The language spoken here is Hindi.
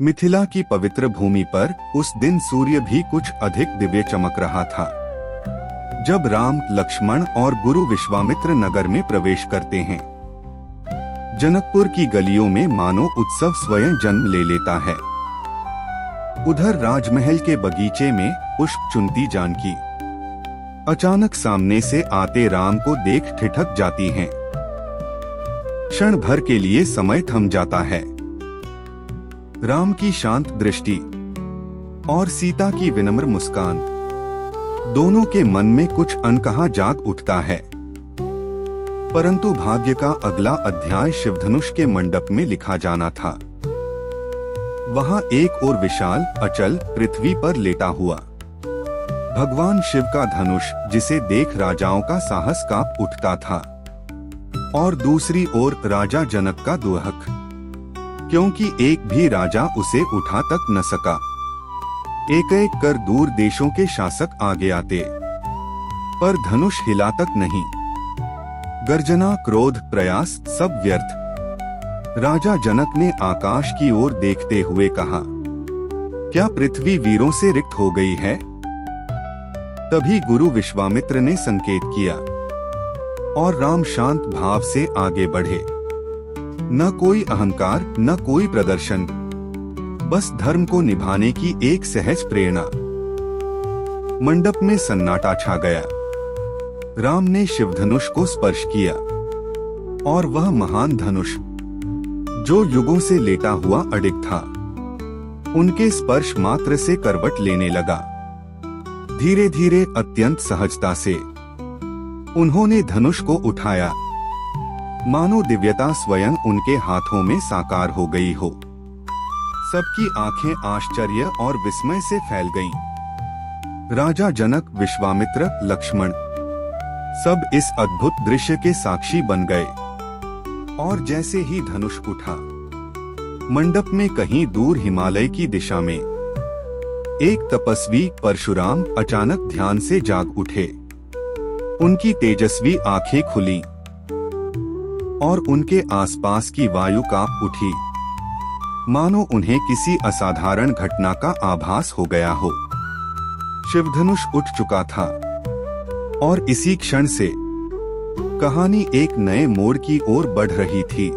मिथिला की पवित्र भूमि पर उस दिन सूर्य भी कुछ अधिक दिव्य चमक रहा था। जब राम, लक्ष्मण और गुरु विश्वामित्र नगर में प्रवेश करते हैं, जनकपुर की गलियों में मानो उत्सव स्वयं जन्म ले लेता है। उधर राजमहल के बगीचे में पुष्प चुनती जानकी अचानक सामने से आते राम को देख ठिठक जाती हैं। क्षण भर के लिए समय थम जाता है। राम की शांत दृष्टि और सीता की विनम्र मुस्कान, दोनों के मन में कुछ अनकहा जाग उठता है। परंतु भाग्य का अगला अध्याय शिवधनुष के मंडप में लिखा जाना था। वहां एक और विशाल अचल पृथ्वी पर लेटा हुआ भगवान शिव का धनुष, जिसे देख राजाओं का साहस कांप उठता था, और दूसरी ओर राजा जनक का दुहक, क्योंकि एक भी राजा उसे उठा तक न सका। एक एक कर दूर देशों के शासक आगे आते, पर धनुष हिला तक नहीं। गर्जना, क्रोध, प्रयास सब व्यर्थ। राजा जनक ने आकाश की ओर देखते हुए कहा, क्या पृथ्वी वीरों से रिक्त हो गई है? तभी गुरु विश्वामित्र ने संकेत किया और राम शांत भाव से आगे बढ़े। न कोई अहंकार, न कोई प्रदर्शन, बस धर्म को निभाने की एक सहज प्रेरणा। मंडप में सन्नाटा छा गया। राम ने शिवधनुष को स्पर्श किया और वह महान धनुष, जो युगों से लेटा हुआ अडिग था, उनके स्पर्श मात्र से करवट लेने लगा। धीरे धीरे, अत्यंत सहजता से उन्होंने धनुष को उठाया, मानो दिव्यता स्वयं उनके हाथों में साकार हो गई हो। सबकी आंखें आश्चर्य और विस्मय से फैल गईं। राजा जनक, विश्वामित्र, लक्ष्मण सब इस अद्भुत दृश्य के साक्षी बन गए। और जैसे ही धनुष उठा, मंडप में कहीं दूर हिमालय की दिशा में एक तपस्वी परशुराम अचानक ध्यान से जाग उठे। उनकी तेजस्वी आंखें खुली और उनके आसपास की वायु कांप उठी, मानो उन्हें किसी असाधारण घटना का आभास हो गया हो। शिवधनुष उठ चुका था और इसी क्षण से कहानी एक नए मोड़ की ओर बढ़ रही थी।